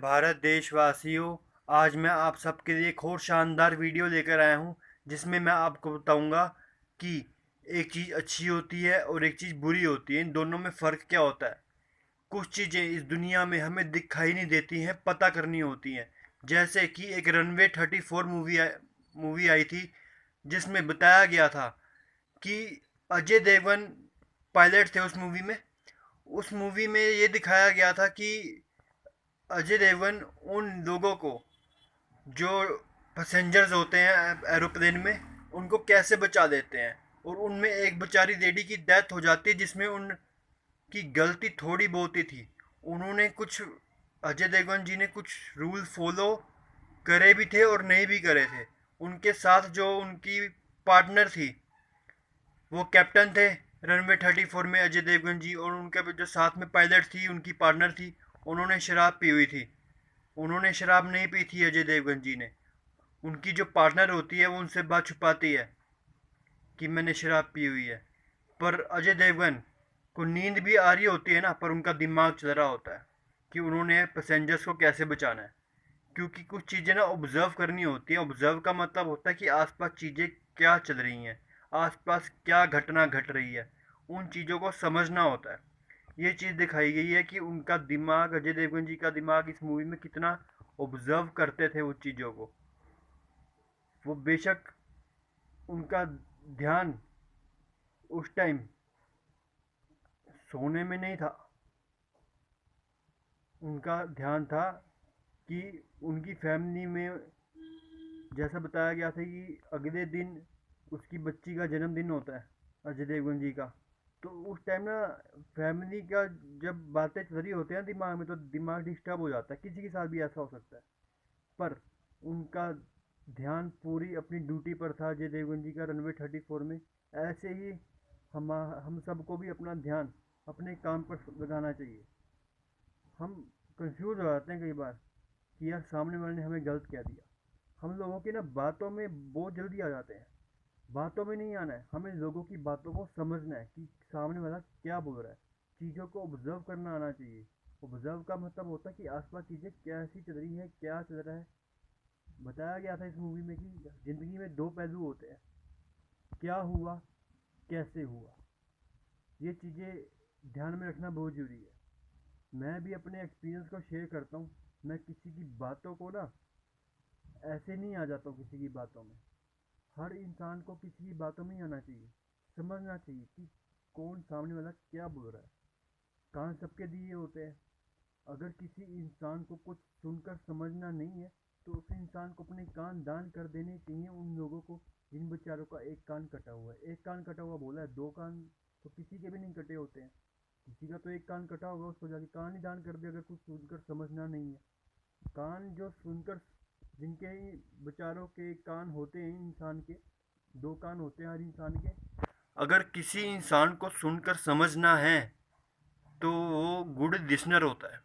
भारत देशवासियों, आज मैं आप सबके लिए एक और शानदार वीडियो लेकर आया हूँ जिसमें मैं आपको बताऊंगा कि एक चीज़ अच्छी होती है और एक चीज़ बुरी होती है। इन दोनों में फ़र्क क्या होता है। कुछ चीज़ें इस दुनिया में हमें दिखाई नहीं देती हैं, पता करनी होती हैं। जैसे कि एक रनवे 34 मूवी आई थी जिसमें बताया गया था कि अजय देवगन पायलट थे उस मूवी में। उस मूवी में ये दिखाया गया था कि अजय देवगन उन लोगों को, जो पैसेंजर्स होते हैं एरोप्लेन में, उनको कैसे बचा देते हैं। और उनमें एक बेचारी लेडी की डेथ हो जाती है जिसमें उनकी गलती थोड़ी बहुत ही थी। उन्होंने कुछ अजय देवगन जी ने कुछ रूल फॉलो करे भी थे और नहीं भी करे थे। उनके साथ जो उनकी पार्टनर थी, वो कैप्टन थे रनवे 34 में, अजय देवगन जी, और उनके जो साथ में पायलट थी, उनकी पार्टनर थी, उन्होंने शराब पी हुई थी। उन्होंने शराब नहीं पी थी अजय देवगन जी ने। उनकी जो पार्टनर होती है वो उनसे बात छुपाती है कि मैंने शराब पी हुई है। पर अजय देवगन को नींद भी आ रही होती है ना, पर उनका दिमाग चल रहा होता है कि उन्होंने पैसेंजर्स को कैसे बचाना है। क्योंकि कुछ चीज़ें ना ऑब्जर्व करनी होती हैं। ऑब्जर्व का मतलब होता है कि आसपास चीज़ें क्या चल रही हैं, आसपास क्या घटना घट रही है, उन चीज़ों को समझना होता है। ये चीज़ दिखाई गई है कि उनका दिमाग, अजय देवगन जी का दिमाग इस मूवी में कितना ऑब्जर्व करते थे उन चीज़ों को। वो बेशक उनका ध्यान उस टाइम सोने में नहीं था। उनका ध्यान था कि उनकी फैमिली में, जैसा बताया गया था कि अगले दिन उसकी बच्ची का जन्मदिन होता है अजय देवगन जी का। तो उस टाइम ना फैमिली का जब बातें चल रही होती हैं दिमाग में, तो दिमाग डिस्टर्ब हो जाता है। किसी के साथ भी ऐसा हो सकता है। पर उनका ध्यान पूरी अपनी ड्यूटी पर था अजय देवगन जी का रनवे 34 में। ऐसे ही हम सबको भी अपना ध्यान अपने काम पर लगाना चाहिए। हम कंफ्यूज हो जाते हैं कई बार कि यार सामने वाले ने हमें गलत कह दिया। हम लोगों की ना बातों में बहुत जल्दी आ जाते हैं। बातों में नहीं आना है, हमें लोगों की बातों को समझना है कि सामने वाला क्या बोल रहा है। चीज़ों को ऑब्जर्व करना आना चाहिए। ऑब्जर्व का मतलब होता है कि आसपास चीज़ें कैसी चल रही है, क्या चल रहा है। बताया गया था इस मूवी में कि ज़िंदगी में दो पहलू होते हैं, क्या हुआ, कैसे हुआ। ये चीज़ें ध्यान में रखना बहुत ज़रूरी है। मैं भी अपने एक्सपीरियंस को शेयर करता हूँ। मैं किसी की बातों को ना ऐसे नहीं आ जाता हूँ किसी की बातों में। हर इंसान को किसी की बातों में ही आना चाहिए। समझना चाहिए कि कौन सामने वाला क्या बोल रहा है। कान सबके दिए होते हैं। अगर किसी इंसान को कुछ सुनकर समझना नहीं है, तो उस इंसान को अपने कान दान कर देने चाहिए उन लोगों को जिन बेचारों का एक कान कटा हुआ है। एक कान कटा हुआ बोला है, दो कान तो किसी के भी नहीं कटे होते हैं। किसी का तो एक कान कटा होगा, उसको जाके कान ही दान कर दे अगर कुछ सुनकर समझना नहीं है। कान जो सुनकर, जिनके बेचारों के कान होते हैं, इंसान के दो कान होते हैं हर इंसान के, अगर किसी इंसान को सुनकर समझना है तो वो गुड लिसनर होता है।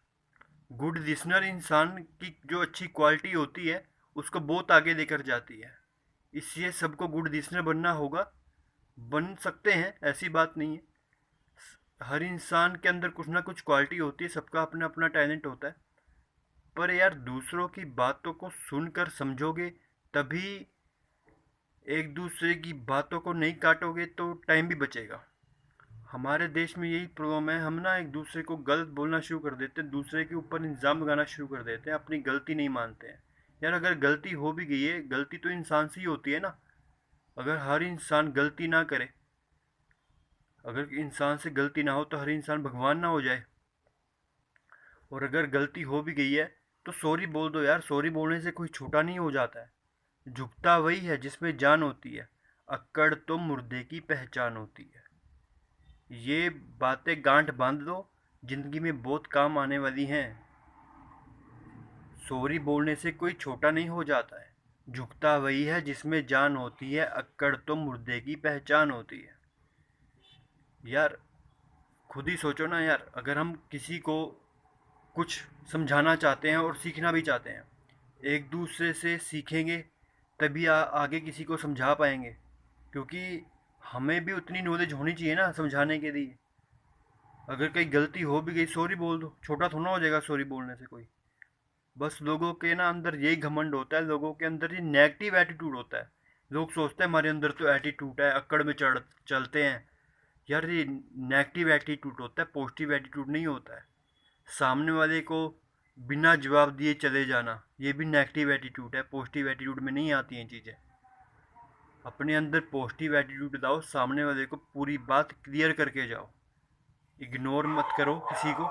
गुड लिसनर इंसान की जो अच्छी क्वालिटी होती है उसको बहुत आगे लेकर जाती है। इसलिए सबको गुड लिसनर बनना होगा। बन सकते हैं, ऐसी बात नहीं है। हर इंसान के अंदर कुछ ना कुछ क्वालिटी होती है, सबका अपना अपना टैलेंट होता है। पर यार दूसरों की बातों को सुनकर समझोगे तभी। एक दूसरे की बातों को नहीं काटोगे तो टाइम भी बचेगा। हमारे देश में यही प्रॉब्लम है, हम ना एक दूसरे को गलत बोलना शुरू कर देते हैं, दूसरे के ऊपर इल्ज़ाम लगाना शुरू कर देते हैं, अपनी गलती नहीं मानते हैं। यार अगर गलती हो भी गई है, गलती तो इंसान से ही होती है ना। अगर हर इंसान गलती ना करे, अगर इंसान से गलती ना हो तो हर इंसान भगवान ना हो जाए। और अगर गलती हो भी गई है तो सॉरी बोल दो यार। सॉरी बोलने से कोई छोटा नहीं हो जाता है। झुकता वही है जिसमें जान होती है, अक्कड़ तो मुर्दे की पहचान होती है। ये बातें गांठ बांध दो, जिंदगी में बहुत काम आने वाली हैं। सॉरी बोलने से कोई छोटा नहीं हो जाता है। झुकता वही है जिसमें जान होती है, अक्कड़ तो मुर्दे की पहचान होती है। यार खुद ही सोचो ना यार, अगर हम किसी को कुछ समझाना चाहते हैं और सीखना भी चाहते हैं, एक दूसरे से सीखेंगे तभी आगे किसी को समझा पाएंगे। क्योंकि हमें भी उतनी नॉलेज होनी चाहिए ना समझाने के लिए। अगर कहीं गलती हो भी गई, सॉरी बोल दो, छोटा थोड़ा हो जाएगा सॉरी बोलने से कोई। बस लोगों के ना अंदर यही घमंड होता है, लोगों के अंदर ये नेगेटिव एटीट्यूड होता है। लोग सोचते हैं हमारे अंदर तो एटीट्यूड है, अक्कड़ में चढ़ चलते हैं। यार ये नेगेटिव एटीट्यूड होता है, पॉजिटिव एटीट्यूड नहीं होता है। सामने वाले को बिना जवाब दिए चले जाना, ये भी नेगेटिव एटीट्यूड है, पॉजिटिव एटीट्यूड में नहीं आती हैं चीज़ें। अपने अंदर पॉजिटिव एटीट्यूड लाओ, सामने वाले को पूरी बात क्लियर करके जाओ। इग्नोर मत करो किसी को।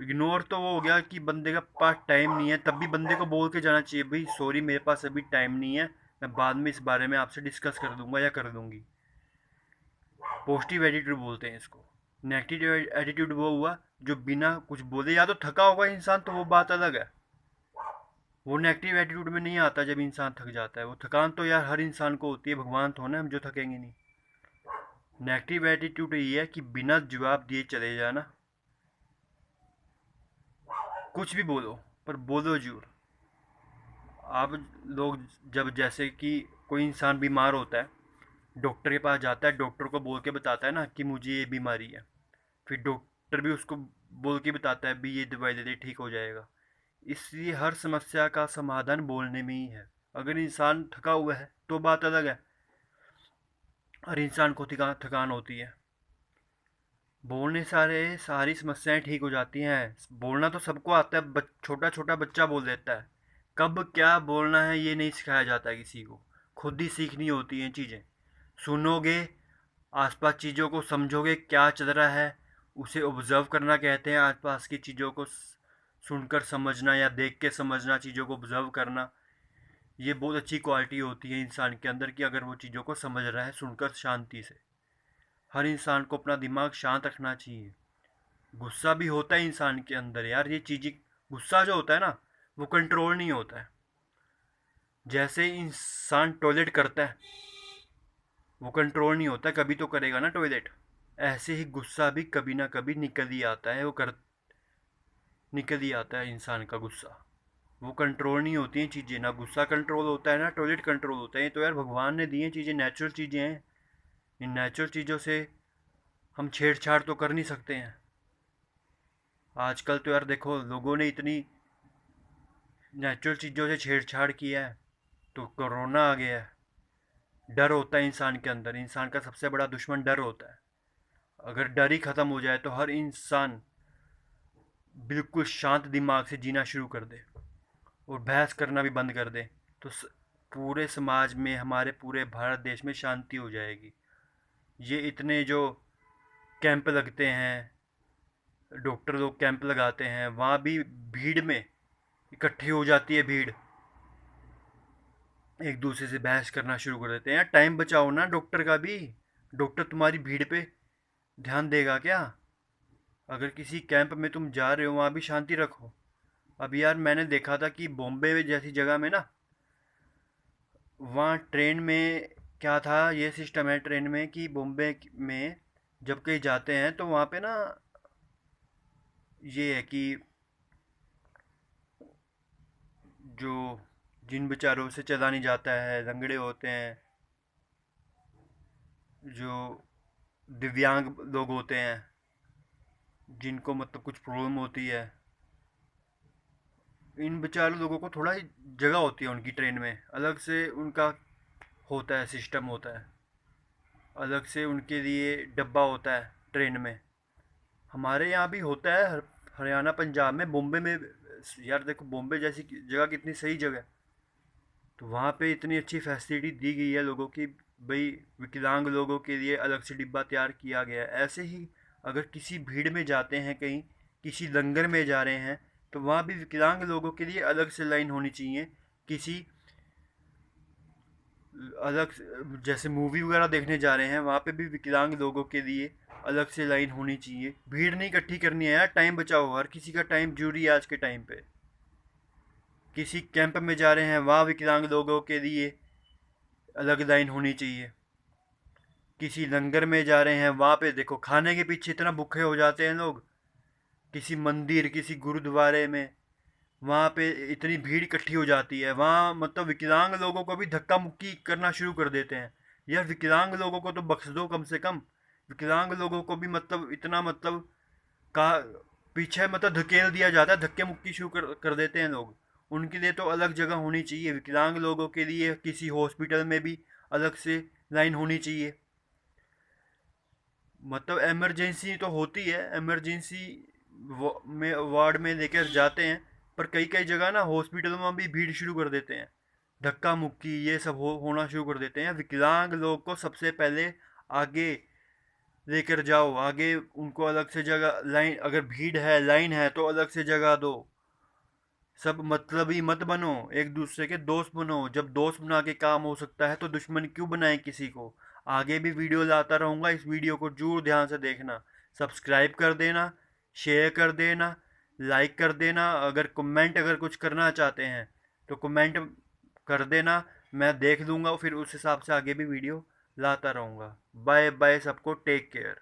इग्नोर तो वो हो गया कि बंदे का पास टाइम नहीं है, तब भी बंदे को बोल के जाना चाहिए, भाई सॉरी मेरे पास अभी टाइम नहीं है, मैं बाद में इस बारे में आपसे डिस्कस कर दूंगा या कर दूंगी। पॉजिटिव एटीट्यूड बोलते हैं इसको। नेगेटिव एटीट्यूड वो हुआ जो बिना कुछ बोले, या तो थका होगा इंसान तो वो बात अलग है, वो नेगेटिव एटीट्यूड में नहीं आता। जब इंसान थक जाता है, वो थकान तो यार हर इंसान को होती है, भगवान तो है हम जो थकेंगे नहीं। नेगेटिव एटीट्यूड ये है कि बिना जवाब दिए चले जाना, कुछ भी बोलो पर बोलो जरूर। आप लोग जब जैसे कि कोई इंसान बीमार होता है, डॉक्टर के पास जाता है, डॉक्टर को बोल के बताता है ना कि मुझे ये बीमारी है, फिर डॉक्टर भी उसको बोल के बताता है भी ये दवाई दे दे ठीक हो जाएगा। इसलिए हर समस्या का समाधान बोलने में ही है। अगर इंसान थका हुआ है तो बात अलग है, हर इंसान को थकान होती है। बोलने सारी समस्याएं ठीक हो जाती हैं। बोलना तो सबको आता है, छोटा छोटा बच्चा बोल देता है। कब क्या बोलना है ये नहीं सिखाया जाता है किसी को, खुद ही सीखनी होती हैं चीज़ें। सुनोगे, आसपास चीज़ों को समझोगे क्या चल रहा है, उसे ऑब्जर्व करना कहते हैं। आसपास की चीज़ों को सुनकर समझना या देख के समझना, चीज़ों को ऑब्जर्व करना, ये बहुत अच्छी क्वालिटी होती है इंसान के अंदर कि अगर वो चीज़ों को समझ रहा है सुनकर शांति से। हर इंसान को अपना दिमाग शांत रखना चाहिए। गुस्सा भी होता है इंसान के अंदर यार, ये चीज़ें, गुस्सा जो होता है ना वो कंट्रोल नहीं होता है। जैसे इंसान टॉयलेट करता है, वो कंट्रोल नहीं होता, कभी तो करेगा ना टॉयलेट। ऐसे ही गुस्सा भी कभी ना कभी निकल ही आता है, निकल ही आता है इंसान का गुस्सा। वो कंट्रोल नहीं होती हैं चीज़ें, ना गुस्सा कंट्रोल होता है ना टॉयलेट कंट्रोल होता है। ये तो यार भगवान ने दी हैं चीज़ें, नेचुरल चीज़ें हैं। इन नेचुरल चीज़ों से हम छेड़छाड़ तो कर नहीं सकते हैं। आजकल तो यार देखो लोगों ने इतनी नेचुरल चीज़ों से छेड़छाड़ किया है तो कोरोना आ गया है। डर होता है इंसान के अंदर, इंसान का सबसे बड़ा दुश्मन डर होता है। अगर डर ही ख़त्म हो जाए तो हर इंसान बिल्कुल शांत दिमाग से जीना शुरू कर दे और बहस करना भी बंद कर दे, तो पूरे समाज में, हमारे पूरे भारत देश में शांति हो जाएगी। ये इतने जो कैंप लगते हैं, डॉक्टर लोग कैंप लगाते हैं, वहाँ भी भीड़ में इकट्ठी हो जाती है भीड़, एक दूसरे से बहस करना शुरू कर देते हैं। यार टाइम बचाओ ना डॉक्टर का भी। डॉक्टर तुम्हारी भीड़ पे ध्यान देगा क्या? अगर किसी कैंप में तुम जा रहे हो वहाँ भी शांति रखो। अब यार मैंने देखा था कि बॉम्बे जैसी जगह में ना, वहाँ ट्रेन में क्या था, ये सिस्टम है ट्रेन में कि बॉम्बे में जब कहीं जाते हैं तो वहाँ पे ना ये है कि जो जिन बेचारों से चला नहीं जाता है, लंगड़े होते हैं, जो दिव्यांग लोग होते हैं, जिनको मतलब कुछ प्रॉब्लम होती है, इन बेचारे लोगों को थोड़ा जगह होती है उनकी ट्रेन में, अलग से उनका होता है, सिस्टम होता है, अलग से उनके लिए डब्बा होता है ट्रेन में। हमारे यहाँ भी होता है, हरियाणा पंजाब में, बॉम्बे में। यार देखो बॉम्बे जैसी जगह कितनी सही जगह है, तो वहाँ पे इतनी अच्छी फैसिलिटी दी गई है लोगों की, भाई विकलांग लोगों के लिए अलग से डिब्बा तैयार किया गया है। ऐसे ही अगर किसी भीड़ में जाते हैं, कहीं किसी लंगर में जा रहे हैं, तो वहाँ भी विकलांग लोगों के लिए अलग से लाइन होनी चाहिए। किसी अलग जैसे मूवी वगैरह देखने जा रहे हैं, वहाँ पे भी विकलांग लोगों के लिए अलग से लाइन होनी चाहिए। भीड़ नहीं इकट्ठी करनी है यार, टाइम बचाओ, हर किसी का टाइम जरूरी है आज के टाइम पे। किसी कैंप में जा रहे हैं, वहाँ विकलांग लोगों के लिए अलग लाइन होनी चाहिए। किसी लंगर में जा रहे हैं, वहाँ पे देखो खाने के पीछे इतना भूखे हो जाते हैं लोग। किसी मंदिर, किसी गुरुद्वारे में, वहाँ पे इतनी भीड़ इकट्ठी हो जाती है, वहाँ मतलब विकलांग लोगों को भी धक्का मुक्की करना शुरू कर देते हैं। यार विकलांग लोगों को तो बख्श दो कम से कम। विकलांग लोगों को भी मतलब इतना मतलब का पीछे मतलब धकेल दिया जाता है, धक्के मुक्की शुरू कर देते हैं लोग। उनके लिए तो अलग जगह होनी चाहिए, विकलांग लोगों के लिए किसी हॉस्पिटल में भी अलग से लाइन होनी चाहिए। मतलब इमरजेंसी तो होती है, इमरजेंसी में वार्ड में लेकर जाते हैं, पर कई कई जगह ना हॉस्पिटल में भी भीड़ शुरू कर देते हैं, धक्का मुक्की ये सब होना शुरू कर देते हैं। विकलांग लोग को सबसे पहले आगे लेकर जाओ, आगे उनको अलग से जगह, लाइन अगर भीड़ है लाइन है तो अलग से जगह दो। सब मतलबी मत बनो, एक दूसरे के दोस्त बनो। जब दोस्त बना के काम हो सकता है तो दुश्मन क्यों बनाए किसी को। आगे भी वीडियो लाता रहूँगा, इस वीडियो को जरूर ध्यान से देखना, सब्सक्राइब कर देना, शेयर कर देना, लाइक कर देना। अगर कमेंट अगर कुछ करना चाहते हैं तो कमेंट कर देना, मैं देख लूँगा, फिर उस हिसाब से आगे भी वीडियो लाता रहूँगा। बाय बाय सबको, टेक केयर।